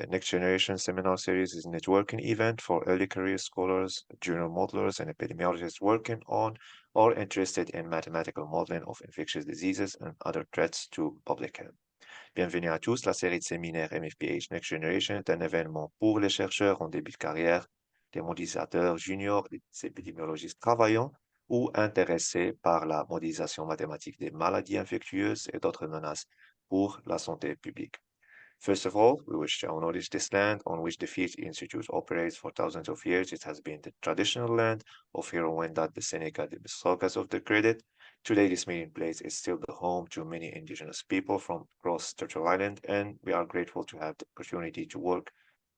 Next Generation seminar series is a networking event for early career scholars, junior modelers, and epidemiologists working on or interested in mathematical modeling of infectious diseases and other threats to public health. Bienvenue à tous. La série de séminaires MfPH Next Generation est un événement pour les chercheurs en début de carrière, des modélisateurs juniors, des épidémiologistes travaillants ou intéressés par la modélisation mathématique des maladies infectieuses et d'autres menaces pour la santé publique. First of all, we wish to acknowledge this land on which the PhD Institute operates for thousands of years. It has been the traditional land of Hero Wendat, the Seneca, the Bisokas of the credit. Today, this meeting place is still the home to many indigenous people from across Turtle Island, and we are grateful to have the opportunity to work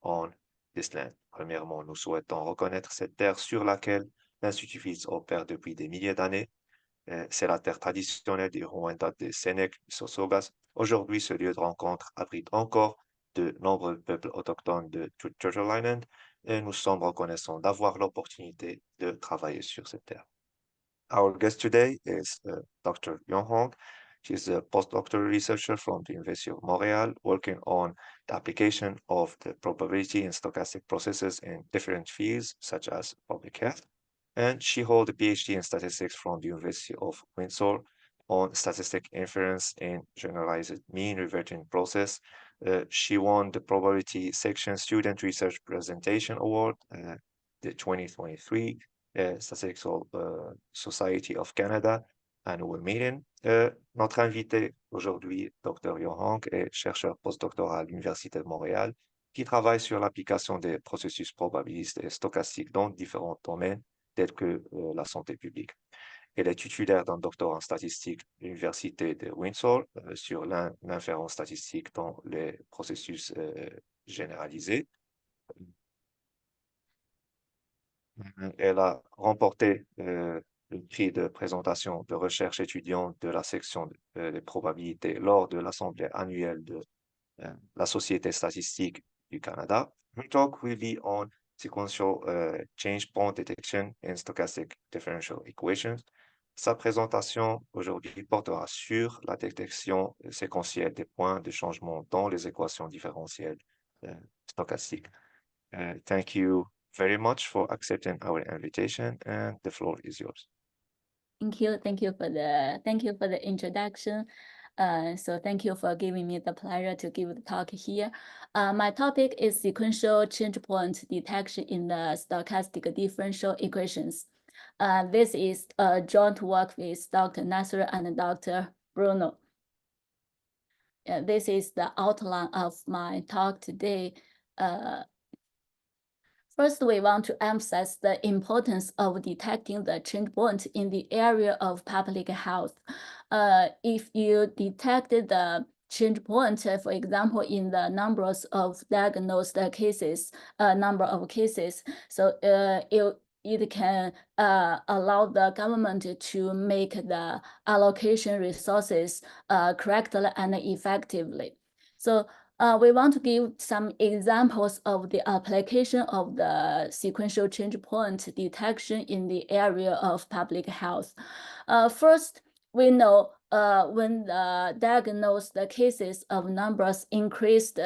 on this land. Premièrement, nous souhaitons reconnaître cette terre sur laquelle l'Institut Fields opère depuis des milliers d'années. C'est la terre traditionnelle des Rwanda des Sénèques, Sosogas. Aujourd'hui, ce lieu de rencontre abrite encore de nombreux peuples autochtones de Turtle Island et nous sommes reconnaissants d'avoir l'opportunité de travailler sur cette terre. Our guest today is Dr. Yunhong. She's a postdoctoral researcher from the University of Montréal, working on the application of the probability and stochastic processes in different fields, such as public health. And she holds a PhD in statistics from the University of Windsor on statistic inference in generalized mean reverting process. She won the probability section student research presentation award, the 2023 Statistical Society of Canada Annual Meeting. Notre invité aujourd'hui, Dr. Yunhong, est chercheur postdoctoral à l'Université de Montréal qui travaille sur l'application des processus probabilistes et stochastiques dans différents domaines tels que la santé publique. Elle est titulaire d'un doctorat en statistique de l'Université de Windsor sur l'inférence statistique dans les processus généralisés. Elle a remporté le prix de présentation de recherche étudiante de la section des probabilités lors de l'Assemblée annuelle de la Société statistique du Canada. Her talk will be on sequential change point detection in stochastic differential equations. Sa présentation aujourd'hui portera sur la détection séquentielle des points de changement dans les équations différentielles stochastiques. Thank you very much for accepting our invitation, and the floor is yours. Thank you for the introduction. So thank you for giving me the pleasure to give the talk here. My topic is sequential change point detection in the stochastic differential equations. This is a joint work with Dr. Nasser and Dr. Bruno. This is the outline of my talk today. First, we want to emphasize the importance of detecting the change point in the area of public health. If you detected the change point, for example, in the numbers of diagnosed cases, number of cases, so it can allow the government to make the allocation resources correctly and effectively. So we want to give some examples of the application of the sequential change point detection in the area of public health. First, we know when the diagnosed cases of numbers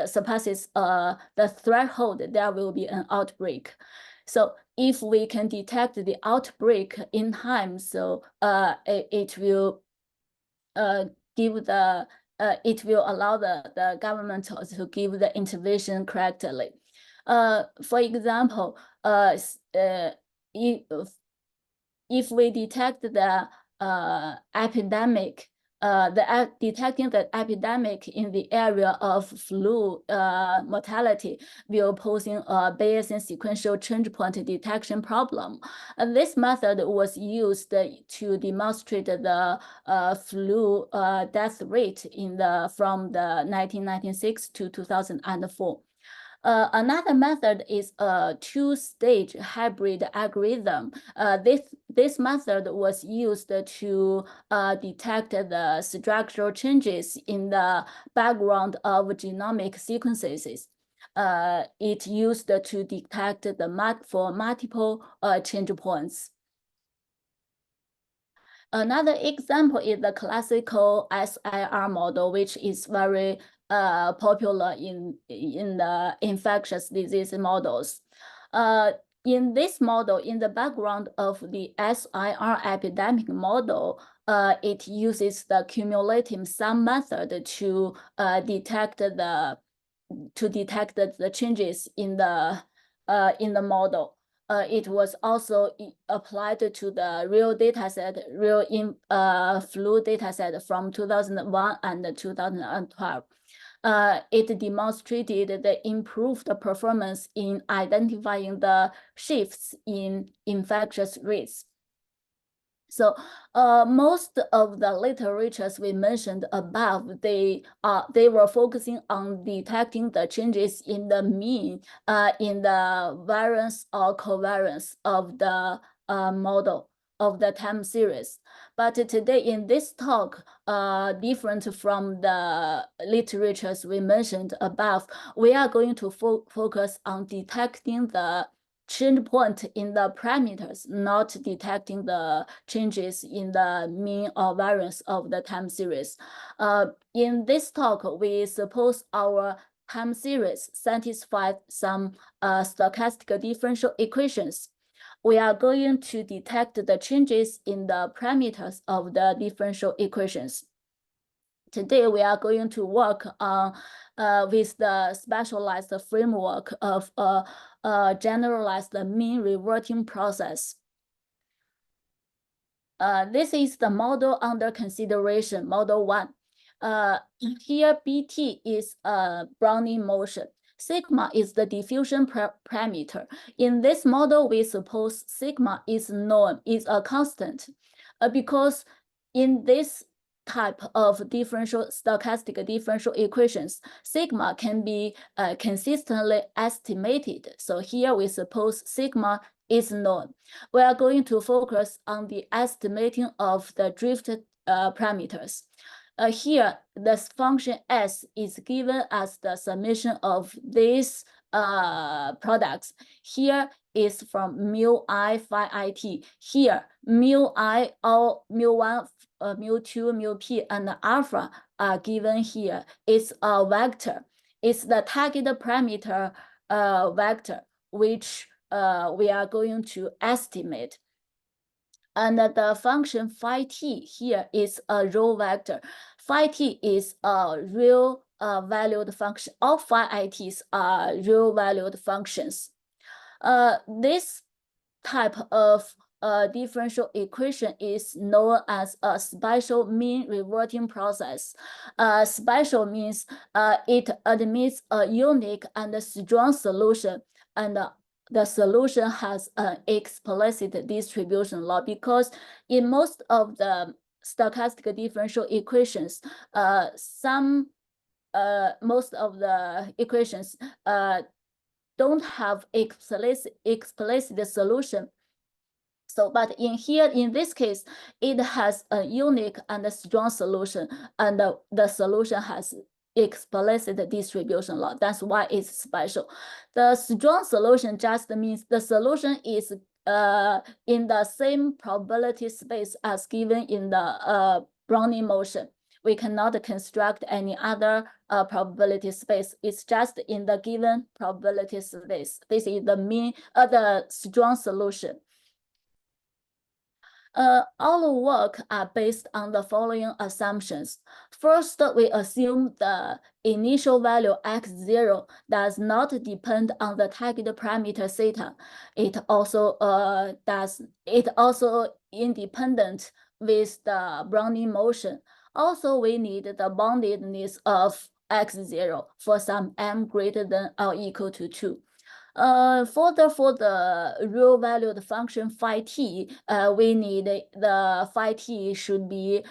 surpasses the threshold, there will be an outbreak. So if we can detect the outbreak in time, so it will it will allow the government to give the intervention correctly. For example, if we detect the epidemic, detecting the epidemic in the area of flu mortality will posing a Bayesian sequential change point detection problem. This method was used to demonstrate the flu death rate from the 1996 to 2004. Another method is a two-stage hybrid algorithm. This method was used to detect the structural changes in the background of genomic sequences. It used to detect for multiple change points. Another example is the classical SIR model, which is very popular in the infectious disease models. In this model, in the background of the SIR epidemic model, it uses the cumulative sum method to detect the changes in the model. It was also applied to the real dataset, flu dataset from 2001 and 2012. It demonstrated the improved performance in identifying the shifts in infectious rates. So most of the literatures we mentioned above, they were focusing on detecting the changes in the mean, in the variance or covariance of the model of the time series. But today in this talk, different from the literatures we mentioned above, we are going to focus on detecting the change point in the parameters, not detecting the changes in the mean or variance of the time series. In this talk, we suppose our time series satisfies some stochastic differential equations. We are going to detect the changes in the parameters of the differential equations. Today, we are going to work on with the specialized framework of generalized mean reverting process. This is the model under consideration, model 1. Here, BT is Brownian motion. Sigma is the diffusion parameter. In this model, we suppose sigma is known, is a constant, because in this type of stochastic differential equations, sigma can be consistently estimated. So here we suppose sigma is known. We are going to focus on the estimating of the drift parameters. Here, the function S is given as the summation of these products. Here is from mu I phi it. Here, mu I, all mu 1, mu 2, mu p, and alpha are given here. It's a vector. It's the target parameter vector, which we are going to estimate. And the function phi t here is a row vector. Phi t is a real valued function. All phi it's are real valued functions. This type of differential equation is known as a special mean reverting process. Special means it admits a unique and strong solution, and the solution has an explicit distribution law, because in most of the stochastic differential equations, most of the equations don't have explicit solution. So, but in this case, it has a unique and strong solution, and the solution has explicit distribution law. That's why it's special. The strong solution just means the solution is in the same probability space as given in the Brownian motion. We cannot construct any other probability space. It's just in the given probability space. This is the strong solution. Our work are based on the following assumptions. First, we assume the initial value x0 does not depend on the target parameter theta. It also independent with the Brownian motion. Also, we need the boundedness of x0 for some m greater than or equal to 2. Further, for the real valued function phi t, we need the phi t should be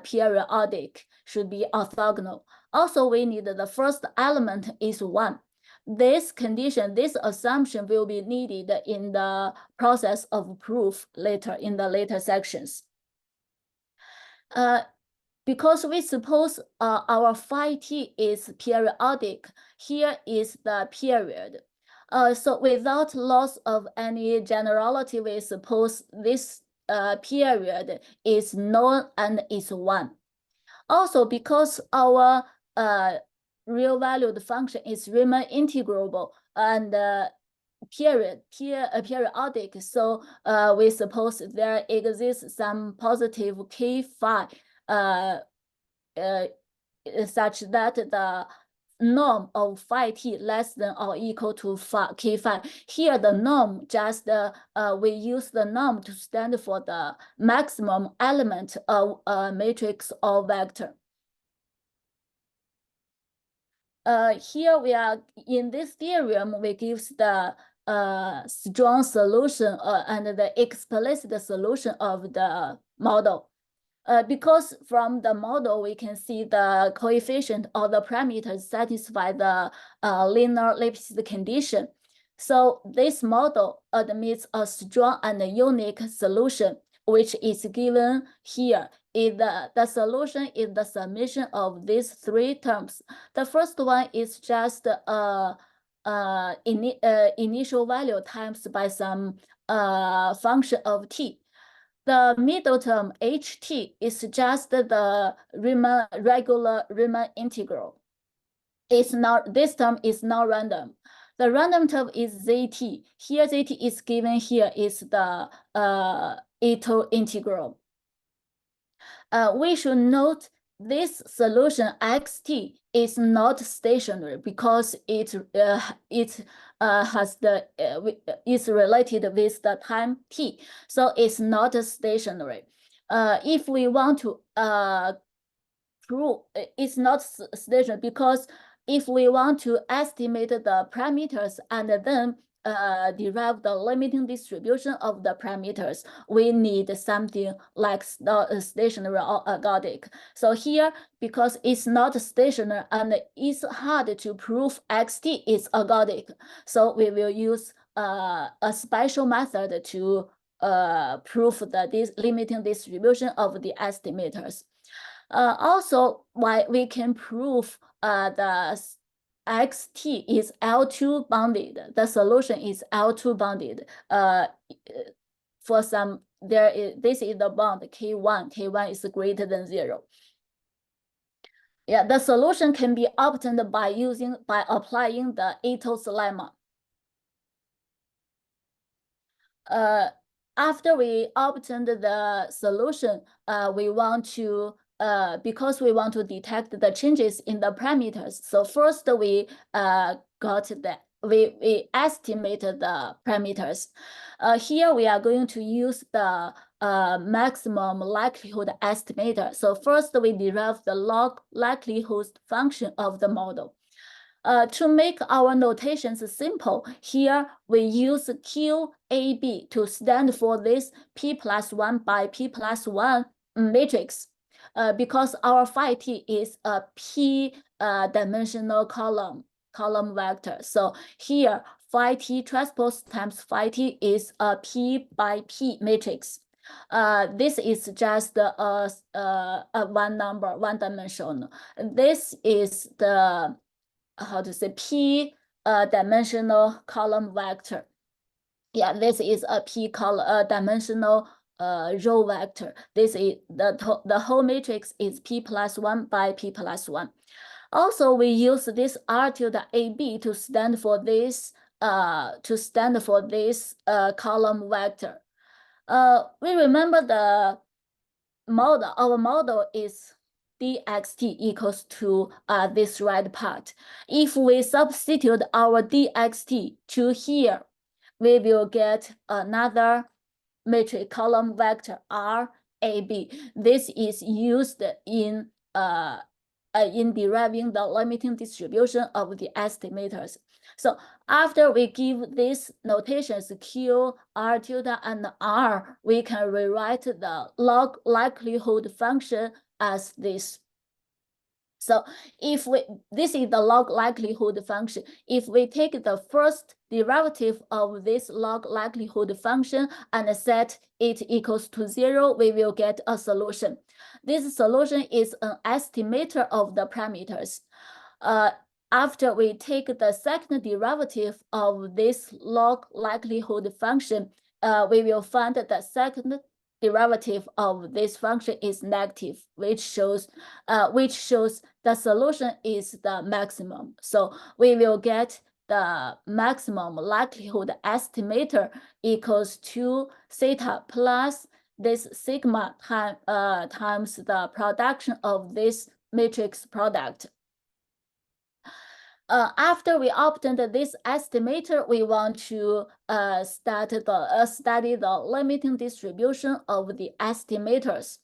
periodic, should be orthogonal. Also, we need the first element is 1. This condition, this assumption will be needed in the process of proof later in the later sections. Because we suppose our phi t is periodic, here is the period. So without loss of any generality, we suppose this period is known and is 1. Also, because our real valued function is Riemann integrable and periodic. So we suppose there exists some positive k phi such that the norm of phi t less than or equal to k phi. Here the norm just we use the norm to stand for the maximum element of a matrix or vector. Here we are in this theorem, we gives the strong solution and the explicit solution of the model. Because from the model, we can see the coefficient or the parameters satisfy the linear Lipschitz condition. So this model admits a strong and unique solution, which is given here. The solution is the summation of these three terms. The first one is just initial value times by some function of t. The middle term ht is just the regular Riemann integral. This term is not random. The random term is zt. Here zt is given here is the Ito integral. We should note this solution xt is not stationary because it has the is related with the time t, so it's not stationary. If we want to prove it's not stationary, because if we want to estimate the parameters and then derive the limiting distribution of the parameters, we need something like stationary or ergodic. So here, because it's not stationary and it's hard to prove xt is ergodic, so we will use a special method to prove the limiting distribution of the estimators. Also, why we can prove the xt is L2 bounded. The solution is L2 bounded. For some, this is the bound K1. K1 is greater than 0. Yeah, the solution can be obtained by applying the Ito's lemma. After we obtained the solution, we want to because we want to detect the changes in the parameters. So first we we estimated the parameters. Here we are going to use the maximum likelihood estimator. So first we derive the log likelihood function of the model. To make our notations simple, here we use QAB to stand for this P plus 1 by P plus 1 matrix. Because our phi t is a p dimensional column vector. So here phi t transpose times phi t is a p by p matrix. This is just a one dimensional. This is the p dimensional column vector. Yeah, this is a p dimensional row vector. This is the whole matrix is p plus 1 by p plus 1. Also, we use this r tilde ab to stand for this column vector. We remember the model. Our model is dxt equals to this red part. If we substitute our dxt to here, we will get another matrix column vector R A B. This is used in deriving the limiting distribution of the estimators. So after we give these notations Q, R tilde, and R, we can rewrite the log likelihood function as this. So if this is the log likelihood function. If we take the first derivative of this log likelihood function and set it equals to 0, we will get a solution. This solution is an estimator of the parameters. After we take the second derivative of this log likelihood function, we will find the second derivative of this function is negative, which shows the solution is the maximum. So we will get the maximum likelihood estimator equals to theta plus this sigma times the production of this matrix product. After we obtained this estimator, we want to study the limiting distribution of the estimators.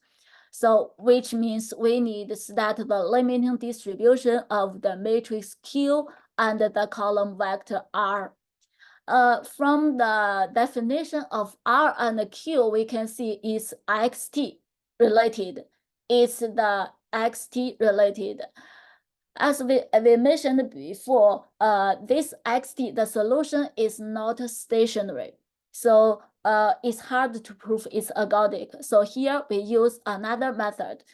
So which means we need to study the limiting distribution of the matrix Q and the column vector R. From the definition of R and Q, we can see it's xt related. It's the xt related. As we mentioned before, this xt, the solution is not stationary. So it's hard to prove it's ergodic. So here we use another method.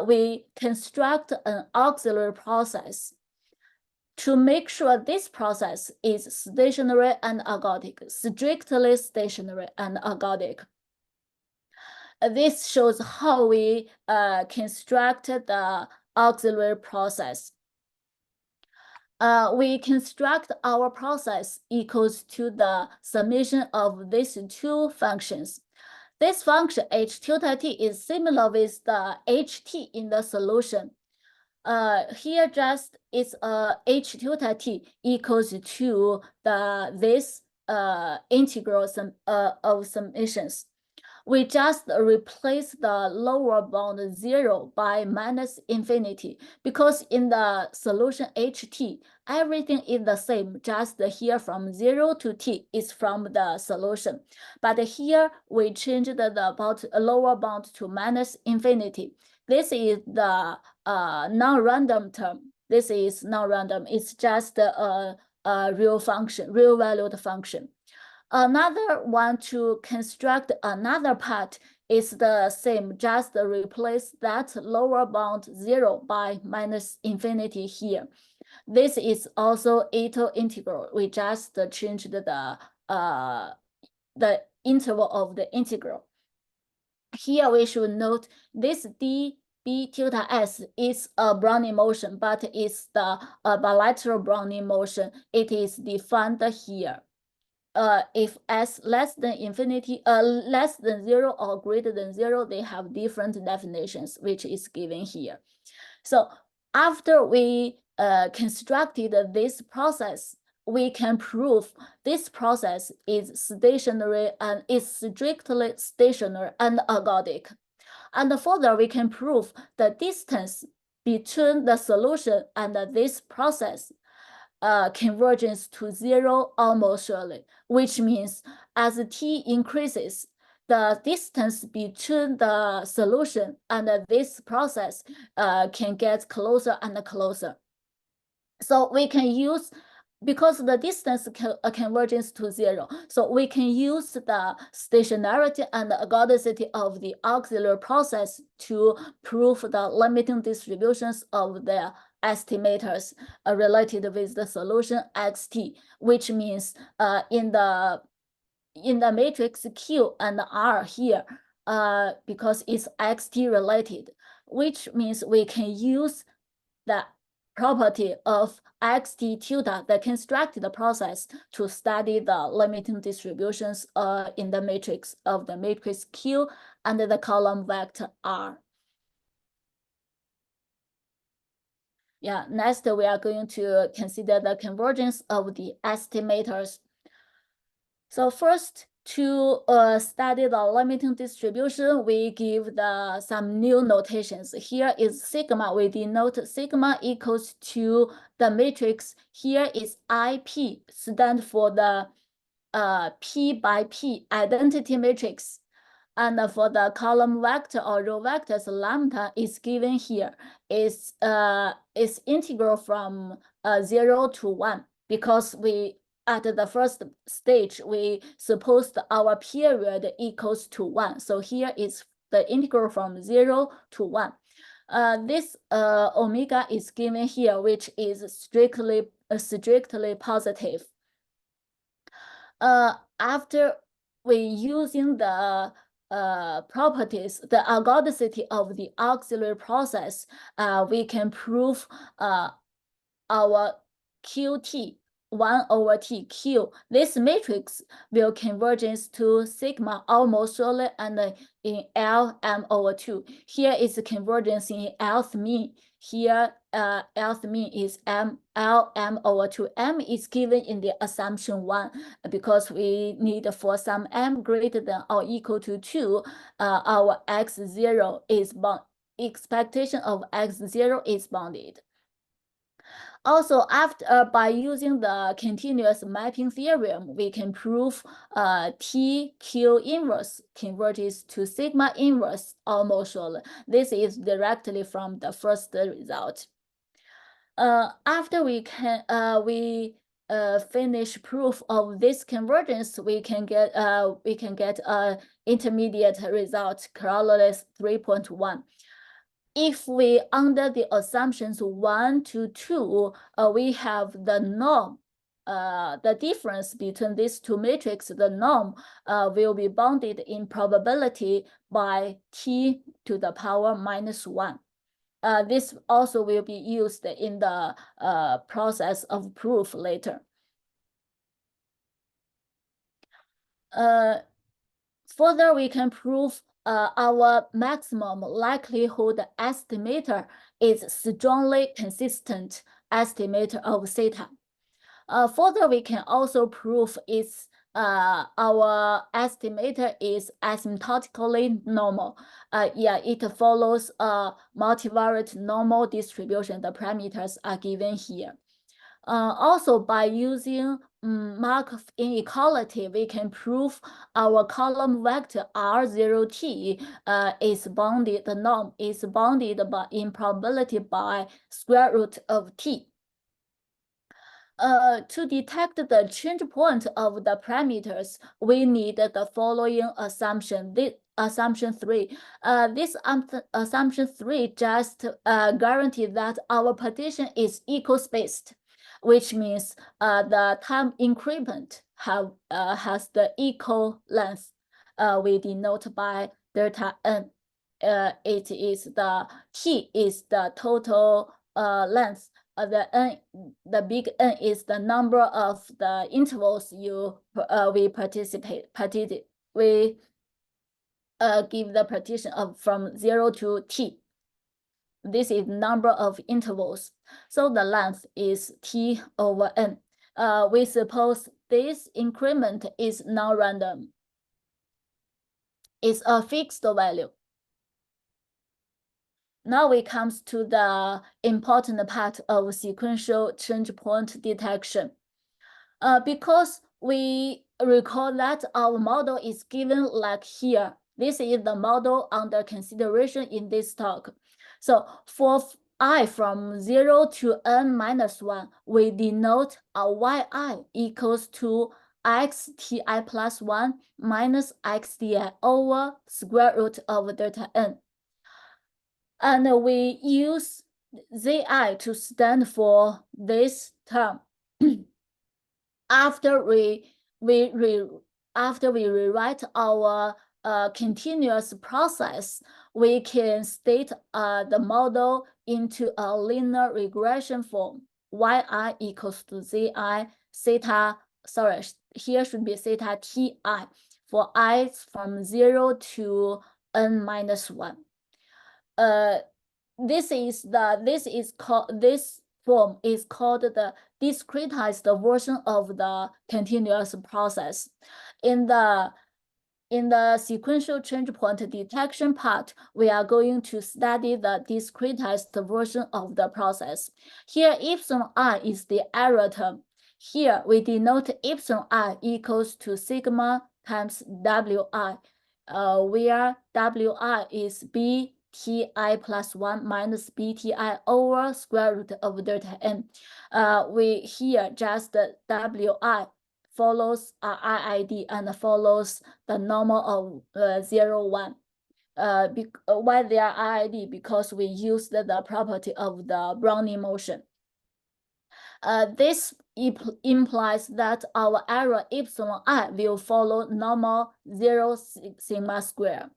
We construct an auxiliary process to make sure this process is stationary and ergodic, strictly stationary and ergodic. This shows how we construct the auxiliary process. We construct our process equals to the summation of these two functions. This function h tilde t is similar with the ht in the solution. Here just it's h tilde t equals to this integral of summations. We just replace the lower bound 0 by minus infinity, because in the solution ht, everything is the same, just here from 0 to t is from the solution. But here we change the lower bound to minus infinity. This is the non-random term. This is non-random. It's just a real function, real valued function. Another one to construct another part is the same, just replace that lower bound 0 by minus infinity here. This is also Ito integral. We just changed the interval of the integral. Here we should note this d b tilde s is a Brownian motion, but it's the bilateral Brownian motion. It is defined here. If s less than infinity, less than 0 or greater than 0, they have different definitions, which is given here. So after we constructed this process, we can prove this process is stationary and is strictly stationary and ergodic. And further, we can prove the distance between the solution and this process convergence to 0 almost surely, which means as t increases, the distance between the solution and this process can get closer and closer. So we can use, because the distance convergence to 0, so we can use the stationarity and the ergodicity of the auxiliary process to prove the limiting distributions of the estimators related with the solution xt, which means in the matrix Q and R here, because it's xt related, which means we can use the property of xt tilde, the constructed process, to study the limiting distributions in the matrix of the matrix Q and the column vector R. Yeah, next we are going to consider the convergence of the estimators. So first, to study the limiting distribution, we give some new notations. Here is sigma. We denote sigma equals to the matrix. Here is IP, stand for the P by P identity matrix. And for the column vector or row vectors, lambda is given here. Is integral from 0 to 1, because we at the first stage we supposed our period equals to 1. So here is the integral from 0 to 1. This omega is given here, which is strictly positive. After we using the properties, the ergodicity of the auxiliary process, we can prove our QT 1/T Q. This matrix will convergence to sigma almost solely and in L M/2. Here is convergence in Lth mean. Here Lth mean is L M/2. M is given in the assumption 1 because we need for some m greater than or equal to 2, our x0 is bound. Expectation of x0 is bounded. Also, by using the continuous mapping theorem, we can prove TQ inverse converges to sigma inverse almost surely. This is directly from the first result. After we finish proof of this convergence, we can get intermediate result corollary 3.1. If we, under the assumptions 1 to 2, we have the norm, the difference between these two matrices, the norm will be bounded in probability by t to the power -1. This also will be used in the process of proof later. Further, we can prove our maximum likelihood estimator is strongly consistent estimator of theta. Further, we can also prove our estimator is asymptotically normal. It follows a multivariate normal distribution. The parameters are given here. Also, by using Markov inequality, we can prove our column vector R0T is bounded. The norm is bounded in probability by square root of t. To detect the change point of the parameters, we need the following assumption. This assumption 3. This assumption 3 just guarantees that our partition is equal-spaced, which means the time increment has the equal length. We denote by delta n. It is the t is the total length. The big N is the number of the intervals we give the partition of from 0 to t. This is number of intervals. So the length is t over n. We suppose this increment is non-random. It's a fixed value. Now we come to the important part of sequential change point detection. Because we recall that our model is given like here. This is the model under consideration in this talk. So for I from 0 to n-1, we denote a yi equals to xti plus 1 minus xdi over square root of delta n. And we use zi to stand for this term. After we rewrite our continuous process, we can state the model into a linear regression form. Yi equals to zi theta. Sorry, here should be theta ti for I from 0 to n-1. This form is called the discretized version of the continuous process. In the sequential change point detection part, we are going to study the discretized version of the process. Here, epsilon I is the error term. Here, we denote epsilon I equals to sigma times wi, where wi is bti plus 1 minus bti over square root of delta n. We here just wi follows IID and follows the normal of 0, 1. Why they are IID? Because we used the property of the Brownian motion. This implies that our area epsilon I will follow normal 0 sigma square.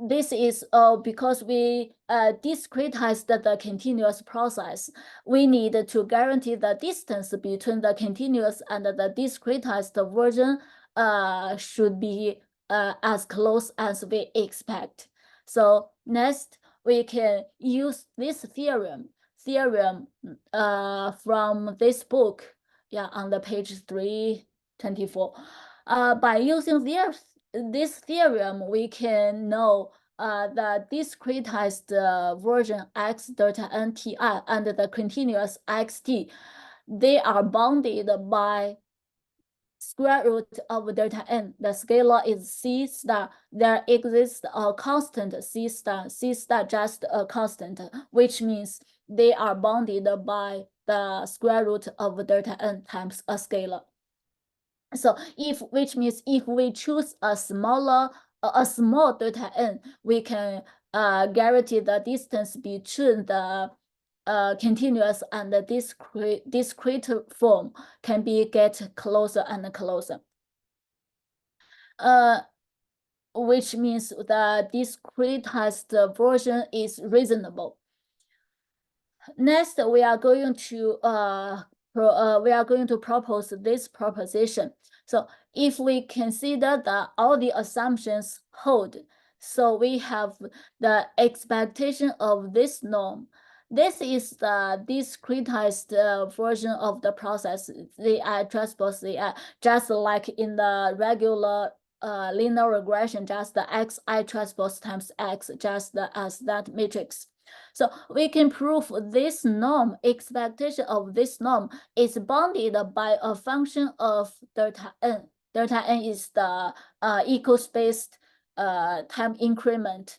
This is because we discretized the continuous process. We need to guarantee the distance between the continuous and the discretized version should be as close as we expect. So next, we can use this theorem from this book, on the page 324. By using this theorem, we can know the discretized version x delta n ti and the continuous xt, they are bounded by square root of delta n. The scalar is c star. There exists a constant c star just a constant, which means they are bounded by the square root of delta n times a scalar. So which means if we choose a small delta n, we can guarantee the distance between the continuous and the discrete form can get closer and closer. Which means the discretized version is reasonable. Next, we are going to propose this proposition. So if we consider that all the assumptions hold, so we have the expectation of this norm. This is the discretized version of the process, Zi transpose Zi, just like in the regular linear regression, just the xi transpose times x, just as that matrix. So we can prove this norm, expectation of this norm is bounded by a function of delta n. Delta n is the eco-spaced time increment.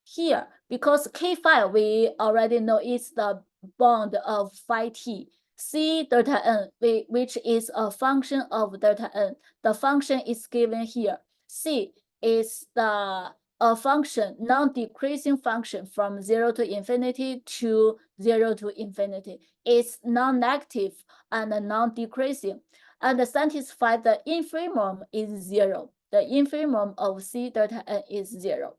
Here, because k phi we already know is the bound of phi t. C delta n, which is a function of delta n. The function is given here. C is a function, non-decreasing function from 0 to infinity to 0 to infinity. It's non-negative and non-decreasing, and satisfy the infimum is 0. The infimum of C delta n is 0.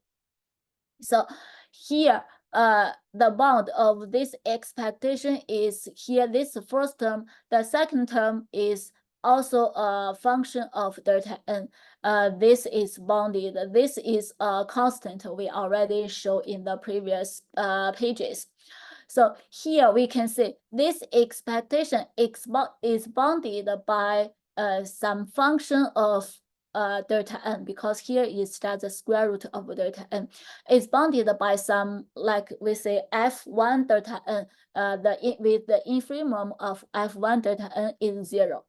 So here, the bound of this expectation is here, this first term. The second term is also a function of delta n. This is bounded. This is a constant we already showed in the previous pages. So here we can see this expectation is bounded by some function of delta n, because here is just the square root of delta n. It's bounded by some, like we say, f1 delta n. With the infimum of f1 delta n is 0.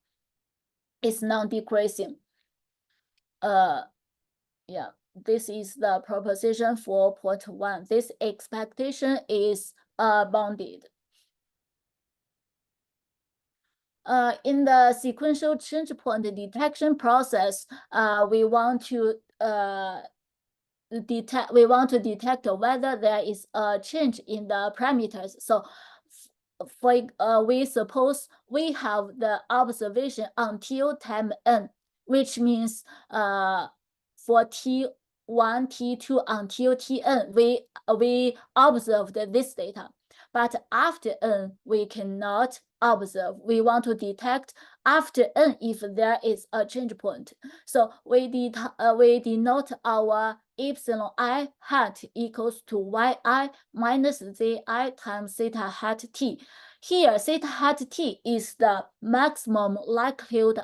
It's non-decreasing. Yeah, this is the proposition 4.1. This expectation is bounded. In the sequential change point detection process, we want to detect whether there is a change in the parameters. So we suppose we have the observation until time n, which means for T1, T2 until Tn, we observed this data. But after n, we cannot observe. We want to detect after n if there is a change point. So we denote our epsilon I hat equals to yi minus zi times theta hat t. Here, theta hat t is the maximum likelihood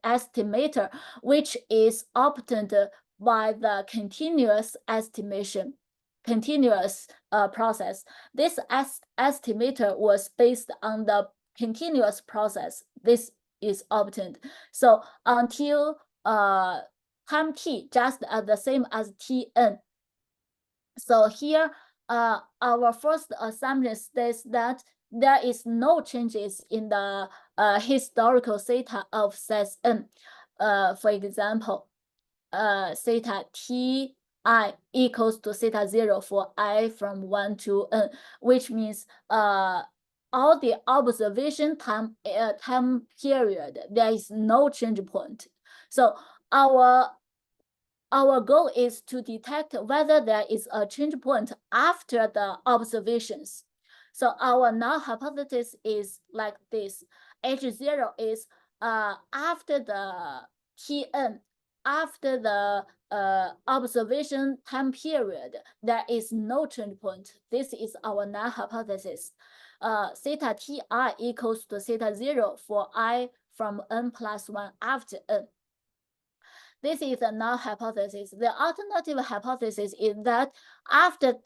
estimator, which is obtained by the continuous estimation, continuous process. This estimator was based on the continuous process. This is obtained. So until time t just as the same as Tn. So here, our first assumption states that there is no changes in the historical theta of size n. For example, theta t I equals to theta 0 for I from 1 to n, which means all the observation time period, there is no change point. So our goal is to detect whether there is a change point after the observations. So our null hypothesis is like this. H0 is after the Tn, after the observation time period, there is no change point. This is our null hypothesis. Theta Ti equals to theta 0 for I from n plus 1 after n. This is a null hypothesis. The alternative hypothesis is that after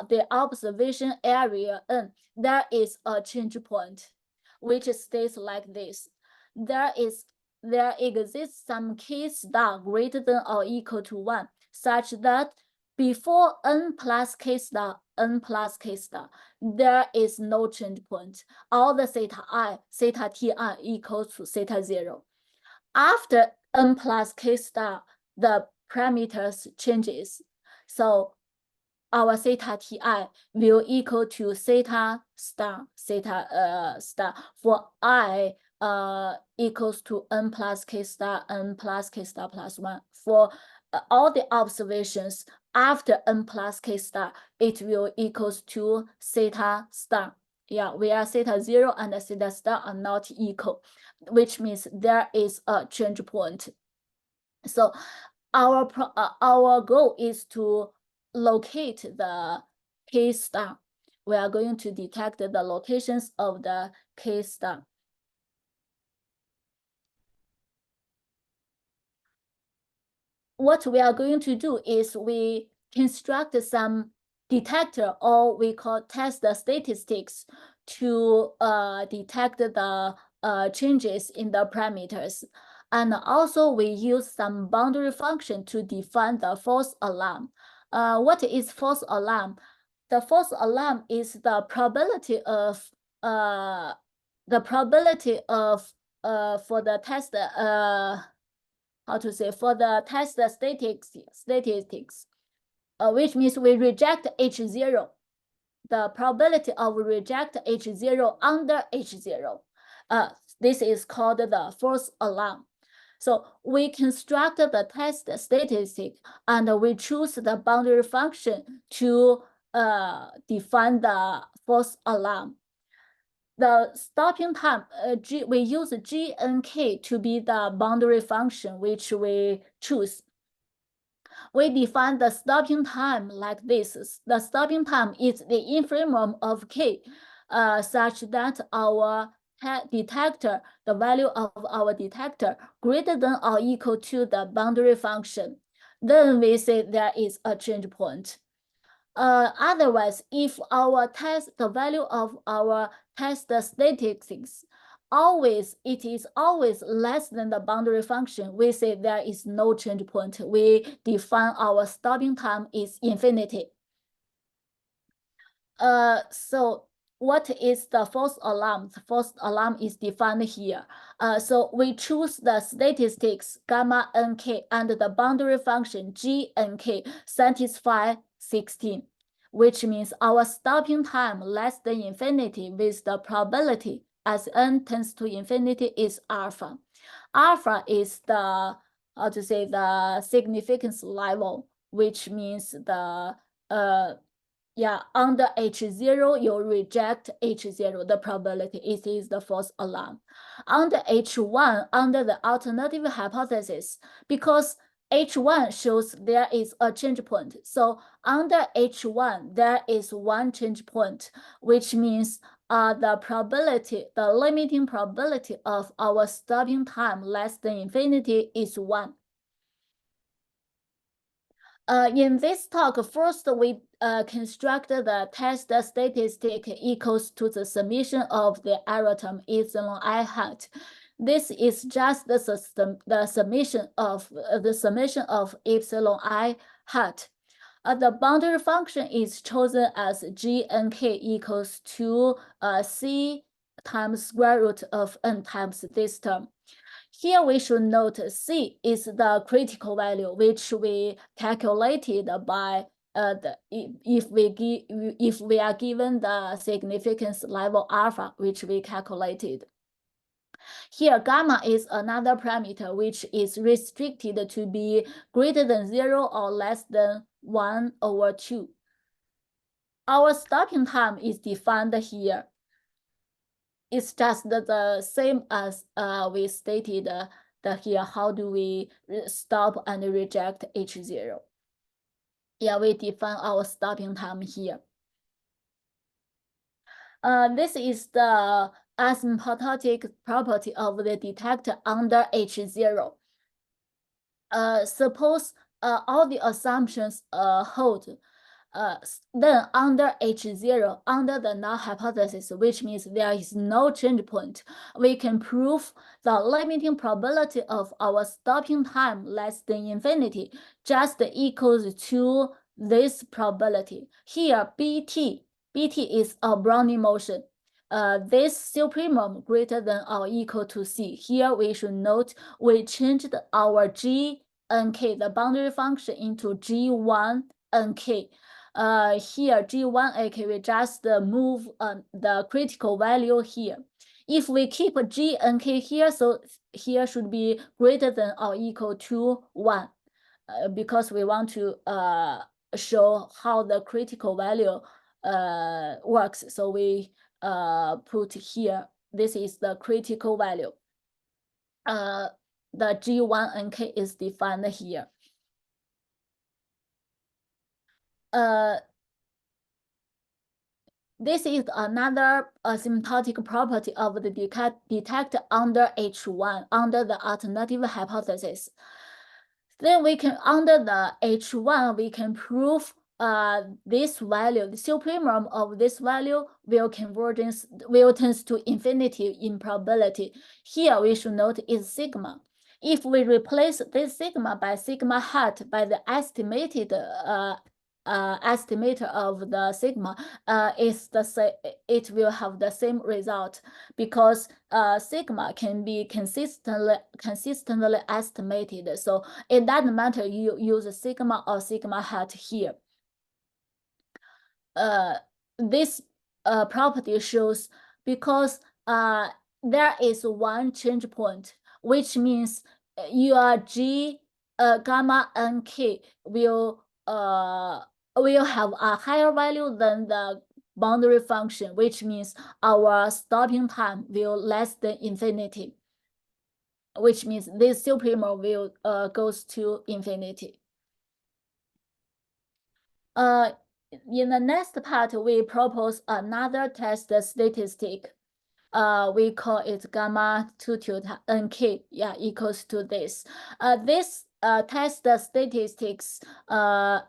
the observation area n, there is a change point, which states like this. There exists some k star greater than or equal to 1, such that before n plus k star, there is no change point. All the theta Ti equals to theta 0. After n plus k star, the parameters changes. So our theta Ti will equal to theta star for I equals to n plus k star plus 1. For all the observations after n plus k star, it will equals to theta star. Yeah, where theta 0 and theta star are not equal, which means there is a change point. So our goal is to locate the k star. We are going to detect the locations of the k star. What we are going to do is we construct some detector, or we call test the statistics, to detect the changes in the parameters. And also we use some boundary function to define the false alarm. What is false alarm? The false alarm is the probability of for the test for the test statistics, which means we reject H0. The probability of reject H0 under H0. This is called the false alarm. So we construct the test statistic and we choose the boundary function to define the false alarm. The stopping time, we use GNK to be the boundary function which we choose. We define the stopping time like this. The stopping time is the infimum of K, such that our detector, the value of our detector, greater than or equal to the boundary function. Then we say there is a change point. Otherwise, if the value of our test statistics it is always less than the boundary function, we say there is no change point. We define our stopping time is infinity. So what is the false alarm? The false alarm is defined here. So we choose the statistics gamma nk and the boundary function g nk satisfy 16, which means our stopping time less than infinity with the probability as n tends to infinity is alpha. Alpha is the the significance level, which means the under H0, you reject H0, the probability, it is the false alarm. Under H1, under the alternative hypothesis, because H1 shows there is a change point. So under H1, there is one change point, which means the limiting probability of our stopping time less than infinity is 1. In this talk, first we construct the test statistic equals to the summation of the error term epsilon I hat. This is just the summation of epsilon I hat. The boundary function is chosen as GNK equals to C times square root of n times this term. Here we should note C is the critical value which we calculated by if we are given the significance level alpha, which we calculated. Here, gamma is another parameter which is restricted to be greater than 0 or less than 1/2. Our stopping time is defined here. It's just the same as we stated here. How do we stop and reject H0? Yeah, we define our stopping time here. This is the asymptotic property of the detector under H0. Suppose all the assumptions hold. Then under H0, under the null hypothesis, which means there is no change point, we can prove the limiting probability of our stopping time less than infinity just equals to this probability. Here, BT is a Brownian motion. This supremum greater than or equal to C. Here we should note we changed our G and K, the boundary function, into G1 and K. Here G1 AK, we just move the critical value here. If we keep G and K here, so here should be greater than or equal to 1, because we want to show how the critical value works. So we put here, this is the critical value. The G1 and K is defined here. This is another asymptotic property of the detector under H1, under the alternative hypothesis. Then we can, under the H1, we can prove this value, the supremum of this value will tend to infinity in probability. Here we should note is sigma. If we replace this sigma by sigma hat by the estimated estimator of the sigma, it will have the same result, because sigma can be consistently estimated. So it doesn't matter you use sigma or sigma hat here. This property shows because there is one change point, which means your G, gamma, and K will have a higher value than the boundary function, which means our stopping time will less than infinity, which means this supremum will goes to infinity. In the next part, we propose another test statistic. We call it gamma 2 tilde nk, yeah, equals to this. This test statistics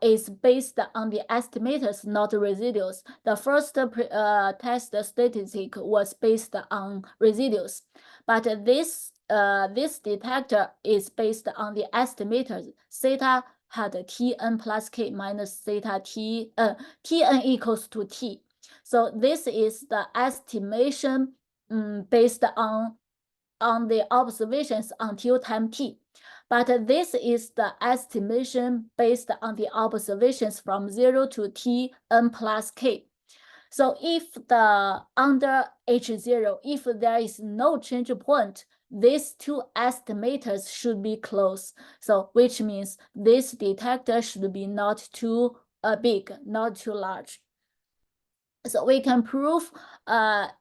is based on the estimators, not residuals. The first test statistic was based on residuals, but this detector is based on the estimators. Theta had Tn plus k minus theta T, Tn equals to T. So this is the estimation based on the observations until time t. But this is the estimation based on the observations from 0 to Tn plus k. So if the under H0, if there is no change point, these two estimators should be close. So which means this detector should be not too big, not too large. So we can prove the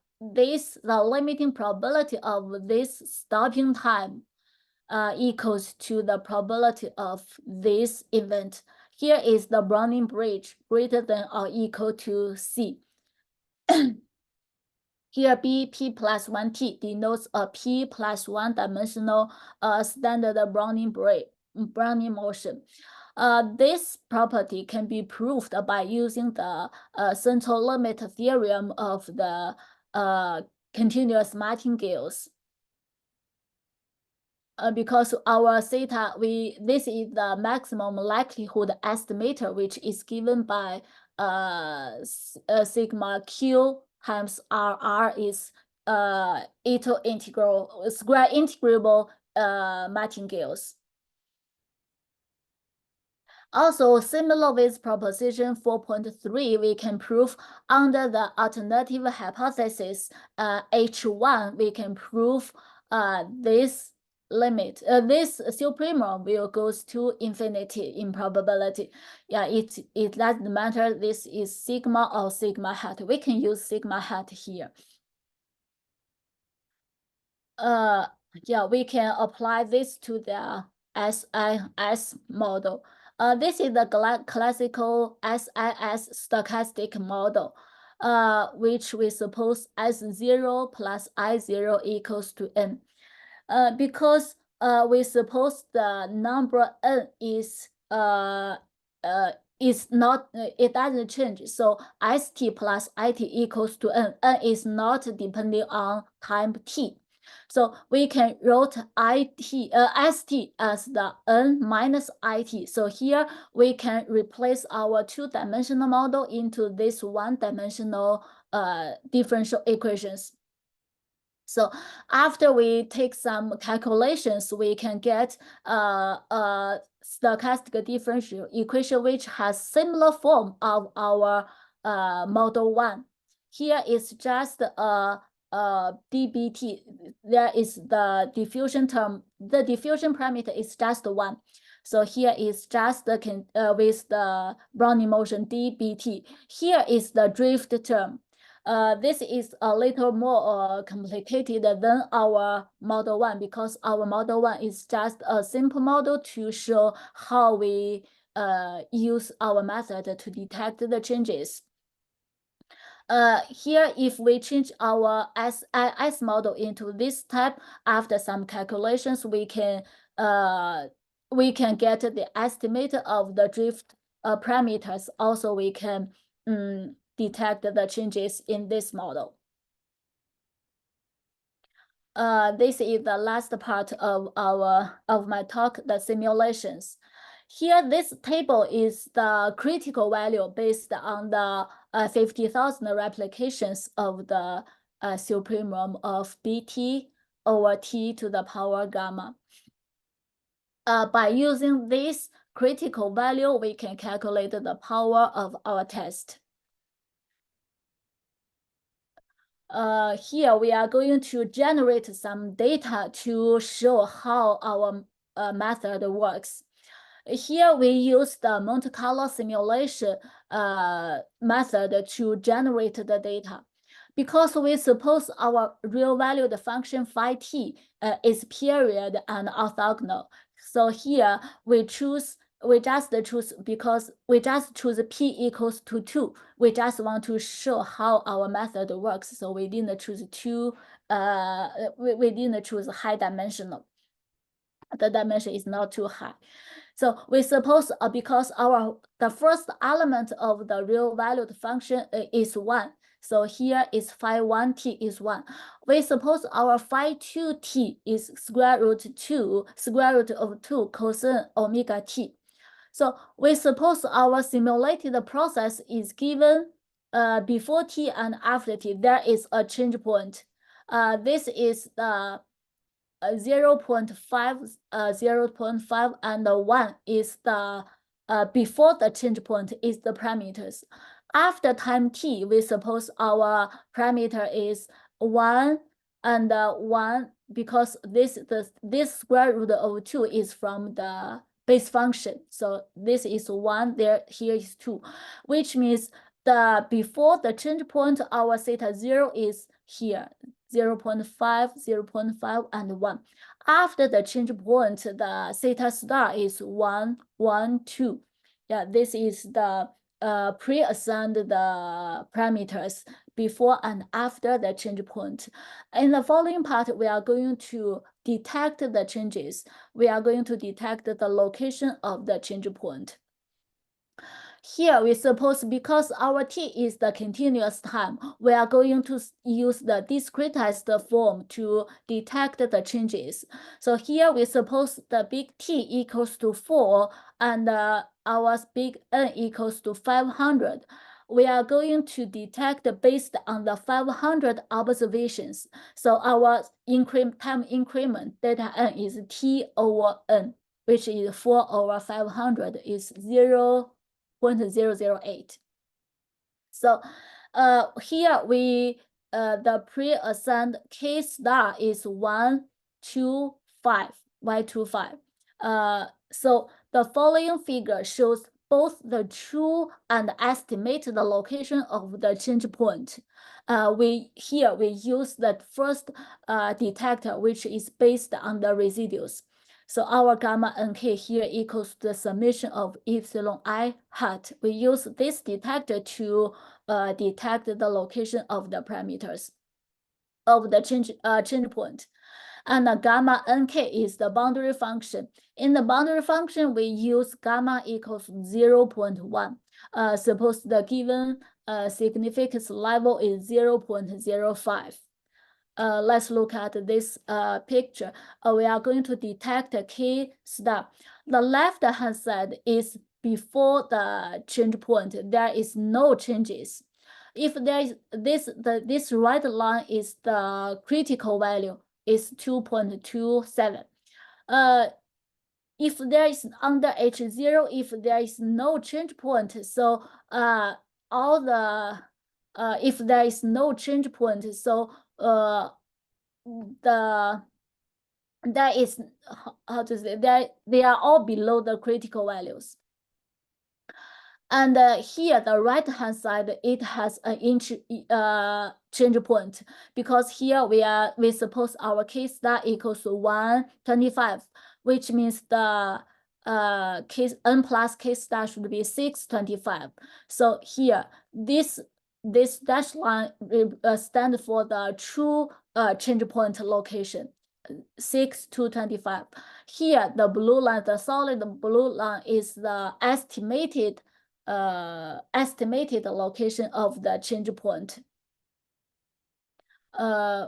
limiting probability of this stopping time equals to the probability of this event. Here is the Brownian bridge greater than or equal to C. Here, P plus 1T denotes a P plus 1 dimensional standard Brownian motion. This property can be proved by using the central limit theorem of the continuous martingales. Because our theta, this is the maximum likelihood estimator, which is given by sigma q times r. R is square integrable martingales. Also, similar with proposition 4.3, we can prove under the alternative hypothesis H1, we can prove this limit, this supremum will goes to infinity in probability. Yeah, it doesn't matter this is sigma or sigma hat. We can use sigma hat here. Yeah, we can apply this to the SIS model. This is the classical SIS stochastic model, which we suppose S0 plus I0 equals to N. Because we suppose the number N is not, it doesn't change. So ST plus IT equals to N. N is not depending on time T. So we can write ST as the N minus IT. So here we can replace our two-dimensional model into this one-dimensional differential equations. So after we take some calculations, we can get a stochastic differential equation which has similar form of our model 1. Here is just a dBT. There is the diffusion term. The diffusion parameter is just 1. So here is just the with the Brownian motion dBT. Here is the drift term. This is a little more complicated than our model 1 because our model 1 is just a simple model to show how we use our method to detect the changes. Here, if we change our SIS model into this type, after some calculations, we can get the estimate of the drift parameters. Also, we can detect the changes in this model. This is the last part of my talk, the simulations. Here, this table is the critical value based on the 50,000 replications of the supremum of BT over T to the power gamma. By using this critical value, we can calculate the power of our test. Here we are going to generate some data to show how our method works. Here we use the Monte Carlo simulation method to generate the data. Because we suppose our real valued function phi t is period and orthogonal. So here we just choose because we just choose p equals to 2. We just want to show how our method works. So we didn't choose we didn't choose high dimensional. The dimension is not too high. So we suppose because the first element of the real valued function is 1. So here is phi 1t is 1. We suppose our phi 2t is square root of 2 cosine omega t. So we suppose our simulated process is given before t and after t. There is a change point. This is the 0.5, 0.5, and 1 is the before the change point is the parameters. After time t, we suppose our parameter is 1 and 1 because this square root of 2 is from the base function. So this is 1, here is 2, which means the before the change point, our theta 0 is here. 0.5, 0.5, and 1. After the change point, the theta star is 1, 1, 2. Yeah, this is the pre-assigned the parameters before and after the change point. In the following part, we are going to detect the changes. We are going to detect the location of the change point. Here, we suppose because our t is the continuous time, we are going to use the discretized form to detect the changes. So here, we suppose the big T equals to 4 and our big N equals to 500. we are going to detect based on the 500 observations. So our time increment delta n is t over n, which is 4 over 500 is 0.008. So here we the pre-assigned k star is 125 y25. So the following figure shows both the true and estimated location of the change point. We use the first detector, which is based on the residues. So our gamma nk here equals the summation of epsilon I hat. We use this detector to detect the location of the parameters of the change point. And the gamma nk is the boundary function. In the boundary function, we use gamma equals 0.1. Suppose the given significance level is 0.05. Let's look at this picture. We are going to detect a K star. The left-hand side is before the change point. There is no changes. If there is this right line is the critical value is 2.27. If there is under H0, if there is no change point, so all the if there is no change point, so that is how to say that they are all below the critical values. And here, the right-hand side, it has an change point, because here we suppose our K star equals 125, which means the n plus K star should be 625. So here, this dashed line stands for the true change point location. 6 to 25. Here, the blue line, the solid blue line is the estimated location of the change point,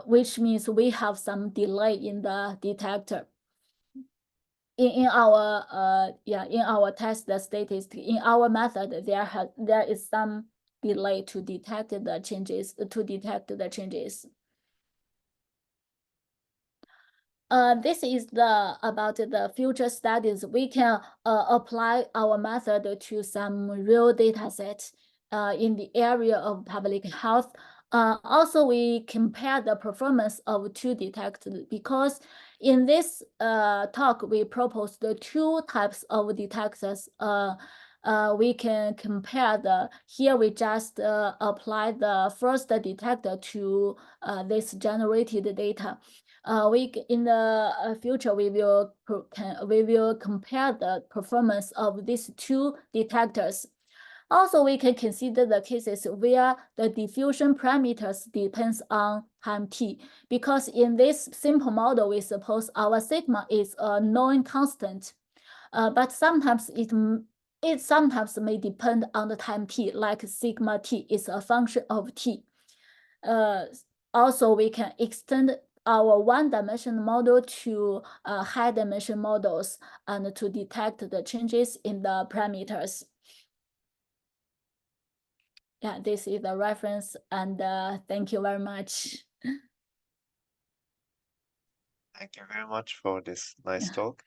which means we have some delay in the detector. In our test statistic, in our method, there is some delay to detect the changes. This is about the future studies. We can apply our method to some real data sets in the area of public health. Also, we compare the performance of two detectors, because in this talk, we propose the two types of detectors. We can compare here we just apply the first detector to this generated data. In the future, we will compare the performance of these two detectors. Also, we can consider the cases where the diffusion parameters depends on time t, because in this simple model, we suppose our sigma is a known constant, but sometimes it sometimes may depend on the time t, like sigma t is a function of t. Also, we can extend our one-dimensional model to high-dimension models and to detect the changes in the parameters. Yeah, this is the reference, and thank you very much. Thank you very much for this nice talk.